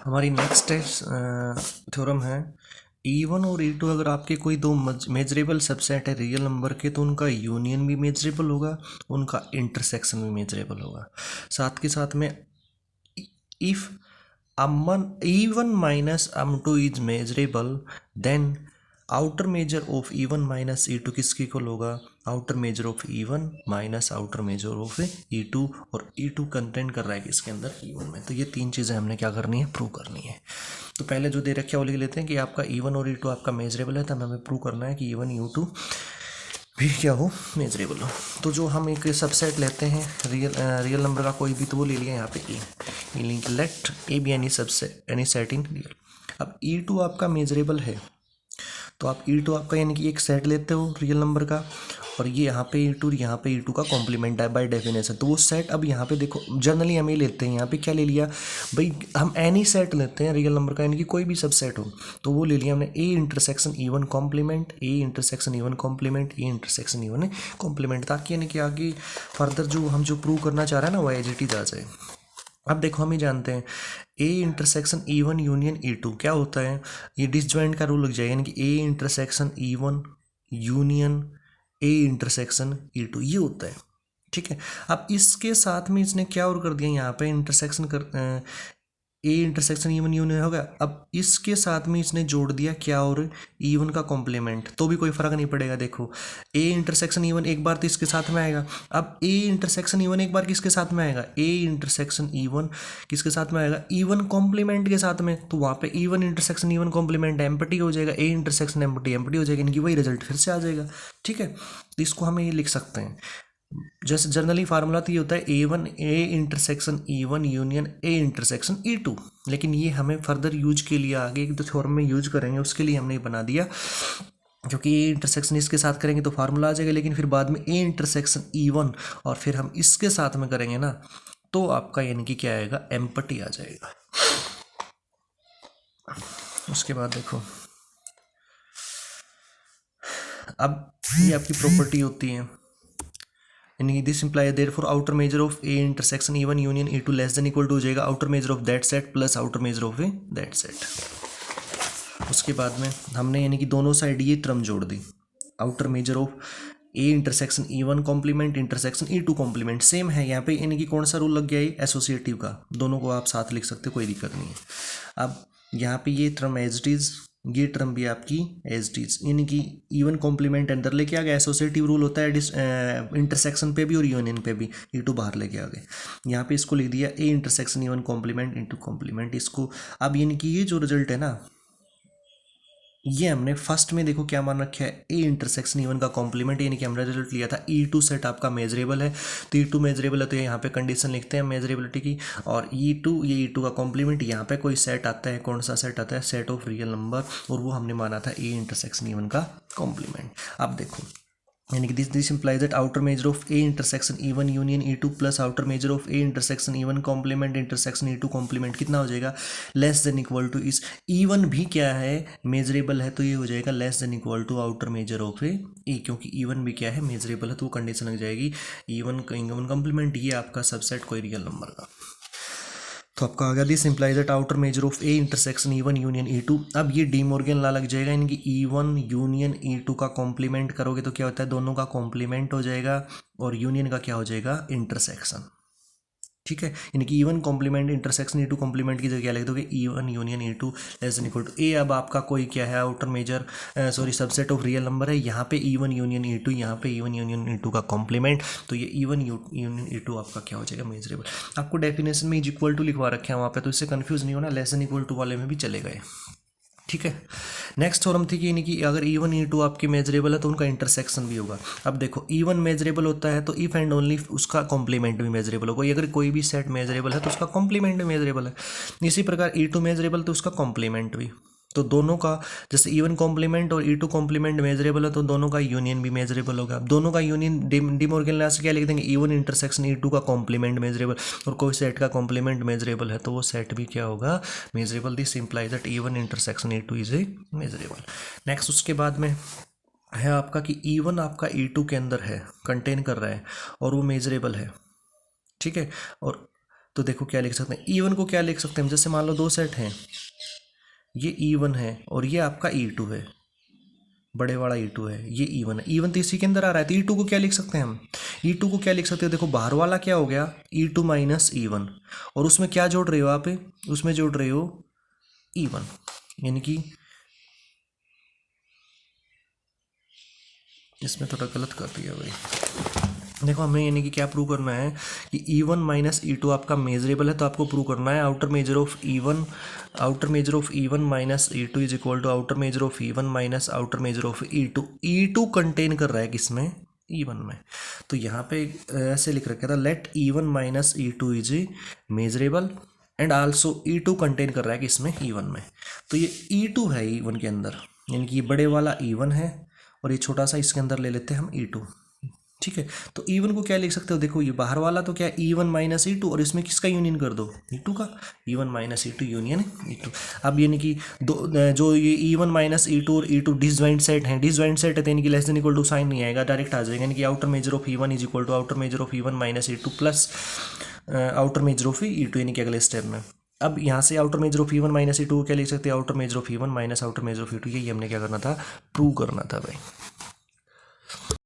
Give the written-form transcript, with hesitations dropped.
हमारी next theorem है E1 और E2 अगर आपके कोई दो मेजरेबल सबसेट है रियल नंबर के तो उनका यूनियन भी मेजरेबल होगा, उनका इंटरसेक्शन भी मेजरेबल होगा। साथ के साथ में if E1 minus M2 is measurable then outer measure of E1 minus E2 किसके इक्वल होगा? Outer measure of E1 minus outer measure of E2, और E2 कंटेंट कर रहा है किसके अंदर? E1 में। तो ये तीन चीज़ें हमने क्या करनी है? प्रूव करनी है। तो पहले जो दे रखे है वो लिख लेते हैं कि आपका E1 और E2 आपका मेजरेबल है, तब हमें प्रूव करना है कि E1 E2 भी क्या हो? मेजरेबल हो। तो जो हम एक सबसेट लेते हैं रियल नंबर का कोई भी, तो वो ले लिया यहाँ पे a link let A be any subset any set in real. अब E2 आपका मेजरेबल है तो आप E2 आपका यानी कि एक सेट लेते हो रियल नंबर का, और ये यहाँ पे E2 यहाँ पे E2 का कॉम्प्लीमेंट है बाय डेफिनेशन। तो वो सेट अब यहाँ पे देखो जनरली हम ये लेते हैं, यहाँ पे क्या ले लिया भाई, हम एनी सेट लेते हैं रियल नंबर का यानी कि कोई भी सब सेट हो, तो वो ले लिया हमने A intersection E1 complement, A intersection E1 complement, A intersection E1 complement, ताकि यानी कि आगे फर्दर जो हम जो प्रूव करना चाह रहे हैं ना वो एज इट इज आ जाए। अब देखो हम ही जानते हैं ए इंटरसेक्शन E1 यूनियन E2 क्या होता है, ये डिसजॉइंट का रूल लग जाएगा, यानी कि ए intersection E1 union A intersection E2 ये होता है। ठीक है, अब इसके साथ में इसने क्या और कर दिया, यहाँ पे इंटरसेक्शन कर ए इंटरसेक्शन E1 यूनियन हो गया। अब इसके साथ में इसने जोड़ दिया क्या, और E1 का कॉम्प्लीमेंट, तो भी कोई फर्क नहीं पड़ेगा। देखो ए इंटरसेक्शन E1 एक बार तो इसके साथ में आएगा, अब ए इंटरसेक्शन E1 एक बार किसके साथ में आएगा? ए इंटरसेक्शन E1 किसके साथ में आएगा? E1 कॉम्प्लीमेंट के साथ में। तो वहाँ पे E1 intersection E1 complement empty हो जाएगा, ए इंटरसेक्शन एम्प्टी एम्प्टी हो जाएगा, इनकी वही रिजल्ट फिर से आ जाएगा। ठीक है, तो इसको हम ये लिख सकते हैं, जैसे जनरली फार्मूला तो ये होता है A1 A intersection E1 union A intersection E2, लेकिन ये हमें फर्दर यूज के लिए आगे एक दो थ्योरम में यूज करेंगे, उसके लिए हमने बना दिया, क्योंकि ए इंटरसेक्शन इसके साथ करेंगे तो फार्मूला आ जाएगा, लेकिन फिर बाद में ए इंटरसेक्शन E1 और फिर हम इसके साथ में करेंगे ना, तो आपका यानी कि क्या आएगा? एम्पटी आ जाएगा। उसके बाद देखो अब ये आपकी प्रॉपर्टी होती है, यानी this imply therefore outer measure of A intersection E1 union E2 less than equal to हो जाएगा outer measure of that set plus outer measure of A that set. उसके बाद में हमने यानी कि दोनों साइड ये टर्म जोड़ दी, outer measure of A intersection E1 complement intersection E2 complement same है यहाँ पे, यानी कि कौन सा रूल लग गया है? एसोसिएटिव का। दोनों को आप साथ लिख सकते हो, कोई दिक्कत नहीं है। अब यहाँ पे ये टर्म एज इट इज, ये टर्म भी आपकी एज इट इज, यानी कि E1 कॉम्प्लीमेंट अंदर लेके आ गया। एसोसिएटिव रूल होता है इंटरसेक्शन पे भी और यूनियन पे भी, E2 बाहर लेके आ गए। यहाँ पे इसको लिख दिया A intersection E1 complement into complement इसको। अब यानी कि ये जो रिजल्ट है ना, ये हमने फर्स्ट में देखो क्या मान रखा है, ए इंटरसेक्शन E1 का कॉम्प्लीमेंट, यानी कि हमने रिजल्ट लिया था E2 सेट आपका मेजरेबल है, तो E2 मेजरेबल है तो यहाँ पे कंडीशन लिखते हैं मेजरेबिलिटी की, और E2 ये E2 का कॉम्प्लीमेंट, यहाँ पे कोई सेट आता है, कौन सा सेट आता है? सेट ऑफ रियल नंबर, और वो हमने माना था ए इंटरसेक्शन E1 का कॉम्प्लीमेंट। अब देखो यानी कि this implies that outer measure of A intersection E1 union E2 plus outer measure of A intersection E1 complement intersection E2 complement कितना हो जाएगा? लेस देन इक्वल टू इस E1 भी क्या है? मेजरेबल है, तो ये हो जाएगा less than equal to outer measure of A, क्योंकि E1 भी क्या है? मेजरेबल है, तो वो कंडीशन लग जाएगी E1 कॉम्प्लीमेंट, ये आपका सबसेट कोई रियल नंबर का। तो आपका आ गया this implies that outer measure of A intersection E1 union E2। अब ये डी मॉर्गन लॉ लग जाएगा, यानी कि E1 यूनियन E2 का कॉम्प्लीमेंट करोगे तो क्या होता है? दोनों का कॉम्प्लीमेंट हो जाएगा, और यूनियन का क्या हो जाएगा? इंटरसेक्शन। ठीक है, यानी कि E1 complement intersection E2 complement की जगह क्या लिख दोगे? E1 union E2 less than equal to A. अब आपका कोई क्या है? Outer measure sorry subset of real number है, यहाँ पे E1 यूनियन E2, यहाँ पे E1 यूनियन E2 का कॉम्प्लीमेंट, तो ये E1 यूनियन E2 आपका क्या हो जाएगा? मेजरेबल। आपको डेफिनेशन में इक्वल टू लिखवा रखे हैं वहाँ पे, तो इससे कंफ्यूज नहीं होना, लेस देन इक्वल टू वाले में भी चले गए। ठीक है, नेक्स्ट थ्योरम थी कि यानी कि अगर E1 E2 आपके मेजरेबल है तो उनका इंटरसेक्शन भी होगा। अब देखो E1 मेजरेबल होता है तो इफ एंड ओनली उसका कॉम्प्लीमेंट भी मेजरेबल होगा, अगर कोई भी सेट मेजरेबल है तो उसका कॉम्प्लीमेंट भी मेजरेबल है। इसी प्रकार E2 मेजरेबल तो उसका कॉम्प्लीमेंट भी, तो दोनों का जैसे E1 कॉम्प्लीमेंट और E2 कॉम्प्लीमेंट मेजरेबल है तो दोनों का यूनियन भी मेजरेबल होगा। अब दोनों का यूनियन डी मॉर्गन लॉ से क्या लिख देंगे? E1 इंटरसेक्शन E2 का कॉम्प्लीमेंट मेजरेबल, और कोई सेट का कॉम्प्लीमेंट मेजरेबल है तो वो सेट भी क्या होगा? Measurable. This implies that E1 intersection E2 is a measurable. Next उसके बाद में है आपका कि E1 आपका E2 के अंदर है, कंटेन कर रहा है, और वो मेजरेबल है। ठीक है, और तो देखो क्या लिख सकते हैं, E1 को क्या लिख सकते हैं, जैसे मान लो दो सेट हैं, ये E1 है और ये आपका E2 है, बड़े वाला E2 है, ये E1 है, E1 तो इसी के अंदर आ रहा है, तो E2 को क्या लिख सकते हैं हम, E2 को क्या लिख सकते हैं, देखो बाहर वाला क्या हो गया E2 माइनस E1, और उसमें क्या जोड़ रहे हो आप, उसमें जोड़ रहे हो E1, यानी कि इसमें थोड़ा गलत कर दिया भाई। देखो हमें यानी कि क्या प्रूव करना है कि E1 माइनस E2 आपका मेजरेबल है, तो आपको प्रूव करना है outer measure of E1 minus E2 is equal to outer measure of E1 minus outer measure of E2। E2 contain कर रहा है किसमें, E1 में, तो यहाँ पे ऐसे लिख रखा था let E1 minus E2 is measurable and also E2 contain कर रहा है किसमें, E1 में, तो ये E2 है E1 के अंदर, यानी कि ये बड़े वाला E1 है और ये छोटा सा इसके अंदर ले लेते हैं हम E2, ठीक है। तो E1 को क्या लिख सकते हो, देखो ये बाहर वाला तो क्या E1 माइनस E2, और इसमें किसका यूनियन कर दो, E2 का, E1 minus E2 union E2। अब यानी कि दो जो ये E1 माइनस E2 और E2 डिसजॉइंट सेट हैं, डिसजॉइंट सेट है तो यानी कि less than equal to sign नहीं आएगा, डायरेक्ट आ जाएगा, यानी कि outer measure of E1 is equal to outer measure of E1 minus E2 plus outer measure of E2, यानी कि अगले स्टेप में। अब यहाँ से outer measure of E1 minus E2 को क्या लिख सकते हैं, outer measure of E1 minus outer measure of E2, यही हमने क्या करना था, प्रूव करना था भाई।